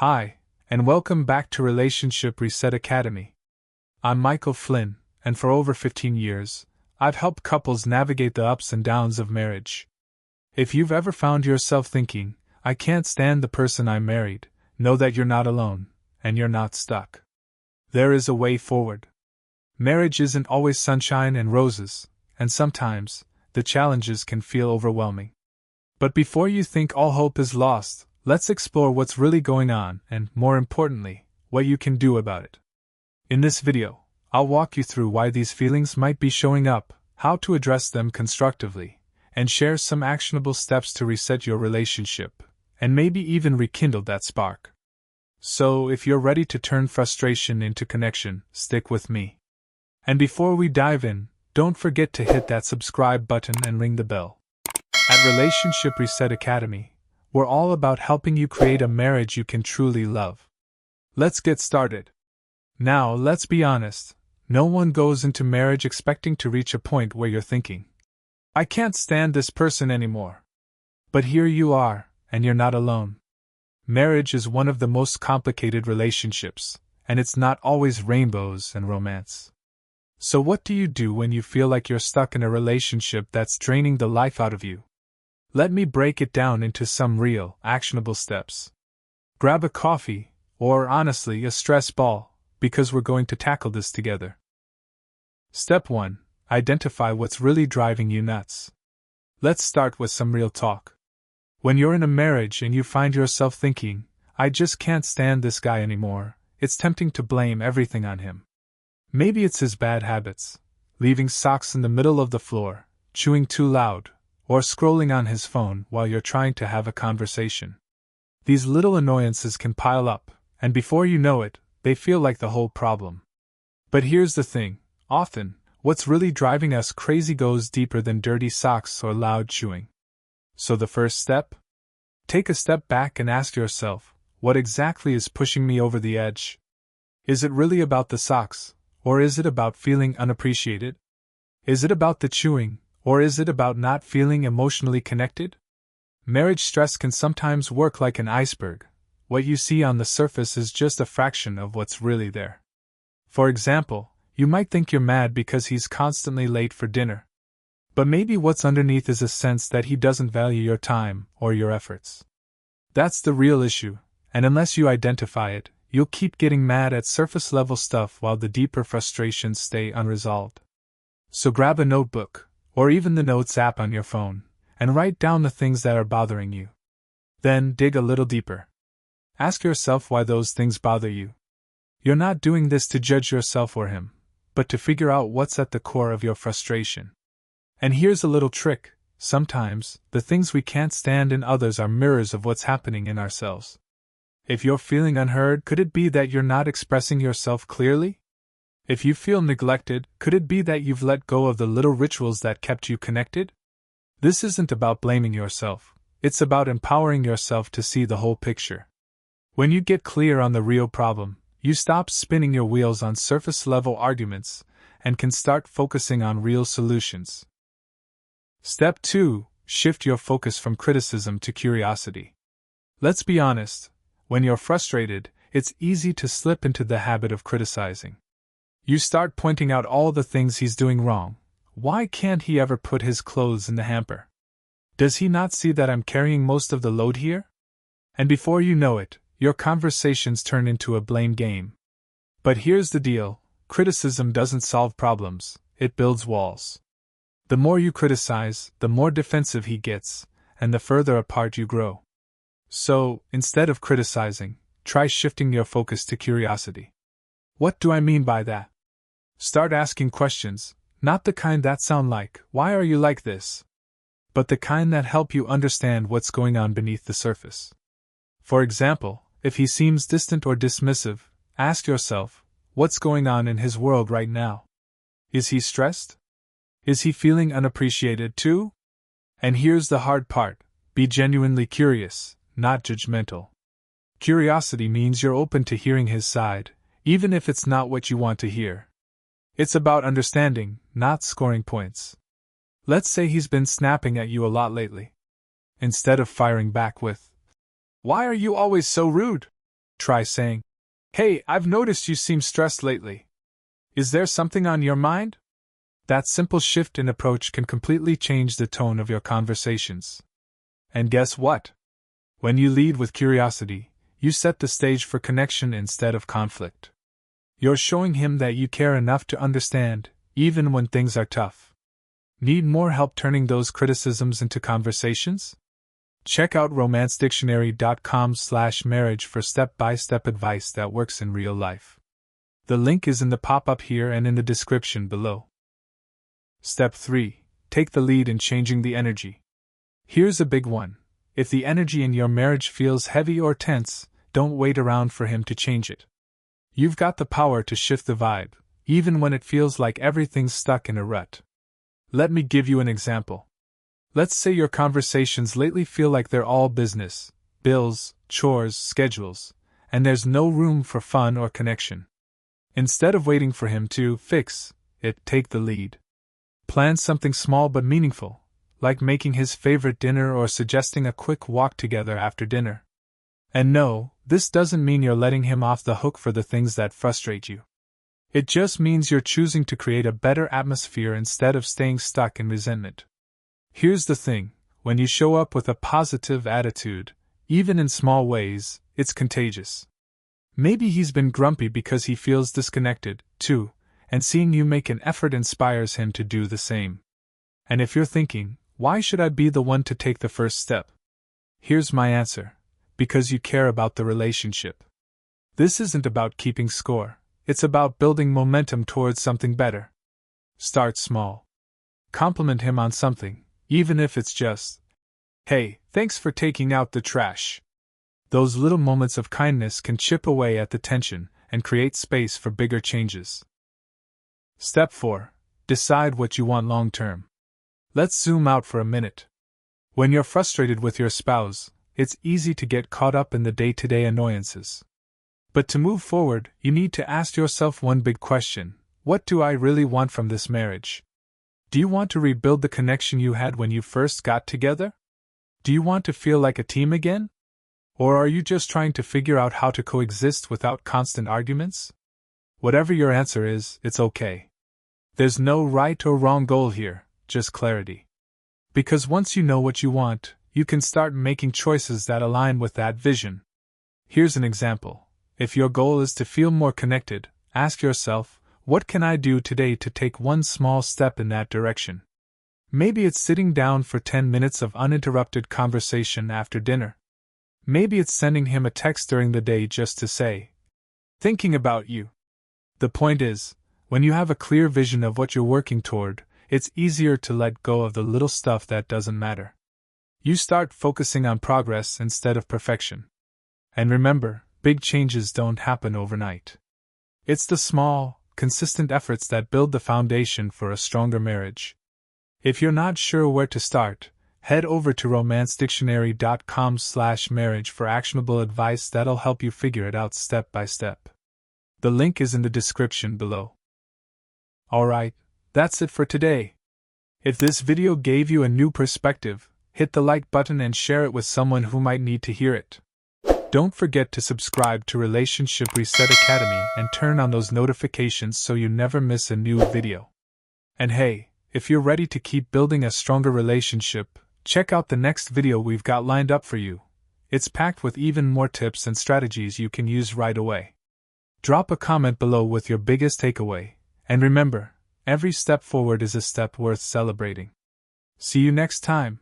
Hi, and welcome back to Relationship Reset Academy. I'm Michael Flynn, and for over 15 years, I've helped couples navigate the ups and downs of marriage. If you've ever found yourself thinking, I can't stand the person I married, know that you're not alone, and you're not stuck. There is a way forward. Marriage isn't always sunshine and roses, and sometimes, the challenges can feel overwhelming. But before you think all hope is lost, let's explore what's really going on and, more importantly, what you can do about it. In this video, I'll walk you through why these feelings might be showing up, how to address them constructively, and share some actionable steps to reset your relationship, and maybe even rekindle that spark. So, if you're ready to turn frustration into connection, stick with me. And before we dive in, don't forget to hit that subscribe button and ring the bell. At Relationship Reset Academy, we're all about helping you create a marriage you can truly love. Let's get started. Now, let's be honest, no one goes into marriage expecting to reach a point where you're thinking, I can't stand this person anymore. But here you are, and you're not alone. Marriage is one of the most complicated relationships, and it's not always rainbows and romance. So what do you do when you feel like you're stuck in a relationship that's draining the life out of you? Let me break it down into some real, actionable steps. Grab a coffee, or honestly, a stress ball, because we're going to tackle this together. Step 1. Identify what's really driving you nuts. Let's start with some real talk. When you're in a marriage and you find yourself thinking, I just can't stand this guy anymore, it's tempting to blame everything on him. Maybe it's his bad habits, leaving socks in the middle of the floor, chewing too loud, or scrolling on his phone while you're trying to have a conversation. These little annoyances can pile up, and before you know it, they feel like the whole problem. But here's the thing, often, what's really driving us crazy goes deeper than dirty socks or loud chewing. So the first step? Take a step back and ask yourself, what exactly is pushing me over the edge? Is it really about the socks, or is it about feeling unappreciated? Is it about the chewing, or is it about not feeling emotionally connected? Marriage stress can sometimes work like an iceberg. What you see on the surface is just a fraction of what's really there. For example, you might think you're mad because he's constantly late for dinner. But maybe what's underneath is a sense that he doesn't value your time or your efforts. That's the real issue, and unless you identify it, you'll keep getting mad at surface-level stuff while the deeper frustrations stay unresolved. So grab a notebook, or even the Notes app on your phone, and write down the things that are bothering you. Then dig a little deeper. Ask yourself why those things bother you. You're not doing this to judge yourself or him, but to figure out what's at the core of your frustration. And here's a little trick. Sometimes, the things we can't stand in others are mirrors of what's happening in ourselves. If you're feeling unheard, could it be that you're not expressing yourself clearly? If you feel neglected, could it be that you've let go of the little rituals that kept you connected? This isn't about blaming yourself, it's about empowering yourself to see the whole picture. When you get clear on the real problem, you stop spinning your wheels on surface-level arguments and can start focusing on real solutions. Step 2. Shift your focus from criticism to curiosity. Let's be honest, when you're frustrated, it's easy to slip into the habit of criticizing. You start pointing out all the things he's doing wrong. Why can't he ever put his clothes in the hamper? Does he not see that I'm carrying most of the load here? And before you know it, your conversations turn into a blame game. But here's the deal, criticism doesn't solve problems, it builds walls. The more you criticize, the more defensive he gets, and the further apart you grow. So, instead of criticizing, try shifting your focus to curiosity. What do I mean by that? Start asking questions, not the kind that sound like, why are you like this? But the kind that help you understand what's going on beneath the surface. For example, if he seems distant or dismissive, ask yourself, what's going on in his world right now? Is he stressed? Is he feeling unappreciated too? And here's the hard part, be genuinely curious, not judgmental. Curiosity means you're open to hearing his side, even if it's not what you want to hear. It's about understanding, not scoring points. Let's say he's been snapping at you a lot lately. Instead of firing back with, "Why are you always so rude?" try saying, "Hey, I've noticed you seem stressed lately. Is there something on your mind?" That simple shift in approach can completely change the tone of your conversations. And guess what? When you lead with curiosity, you set the stage for connection instead of conflict. You're showing him that you care enough to understand, even when things are tough. Need more help turning those criticisms into conversations? Check out romancedictionary.com/marriage for step-by-step advice that works in real life. The link is in the pop-up here and in the description below. Step 3. Take the lead in changing the energy. Here's a big one. If the energy in your marriage feels heavy or tense, don't wait around for him to change it. You've got the power to shift the vibe, even when it feels like everything's stuck in a rut. Let me give you an example. Let's say your conversations lately feel like they're all business, bills, chores, schedules, and there's no room for fun or connection. Instead of waiting for him to fix it, take the lead. Plan something small but meaningful, like making his favorite dinner or suggesting a quick walk together after dinner. And no, this doesn't mean you're letting him off the hook for the things that frustrate you. It just means you're choosing to create a better atmosphere instead of staying stuck in resentment. Here's the thing, when you show up with a positive attitude, even in small ways, it's contagious. Maybe he's been grumpy because he feels disconnected, too, and seeing you make an effort inspires him to do the same. And if you're thinking, why should I be the one to take the first step? Here's my answer. Because you care about the relationship. This isn't about keeping score, it's about building momentum towards something better. Start small. Compliment him on something, even if it's just, "Hey, thanks for taking out the trash." Those little moments of kindness can chip away at the tension and create space for bigger changes. Step 4. Decide what you want long term. Let's zoom out for a minute. When you're frustrated with your spouse, it's easy to get caught up in the day-to-day annoyances. But to move forward, you need to ask yourself one big question: what do I really want from this marriage? Do you want to rebuild the connection you had when you first got together? Do you want to feel like a team again? Or are you just trying to figure out how to coexist without constant arguments? Whatever your answer is, it's okay. There's no right or wrong goal here, just clarity. Because once you know what you want, you can start making choices that align with that vision. Here's an example. If your goal is to feel more connected, ask yourself, what can I do today to take one small step in that direction? Maybe it's sitting down for 10 minutes of uninterrupted conversation after dinner. Maybe it's sending him a text during the day just to say, "Thinking about you." The point is, when you have a clear vision of what you're working toward, it's easier to let go of the little stuff that doesn't matter. You start focusing on progress instead of perfection. And remember, big changes don't happen overnight. It's the small, consistent efforts that build the foundation for a stronger marriage. If you're not sure where to start, head over to romancedictionary.com/marriage for actionable advice that'll help you figure it out step by step. The link is in the description below. Alright, that's it for today. If this video gave you a new perspective, hit the like button and share it with someone who might need to hear it. Don't forget to subscribe to Relationship Reset Academy and turn on those notifications so you never miss a new video. And hey, if you're ready to keep building a stronger relationship, check out the next video we've got lined up for you. It's packed with even more tips and strategies you can use right away. Drop a comment below with your biggest takeaway. And remember, every step forward is a step worth celebrating. See you next time.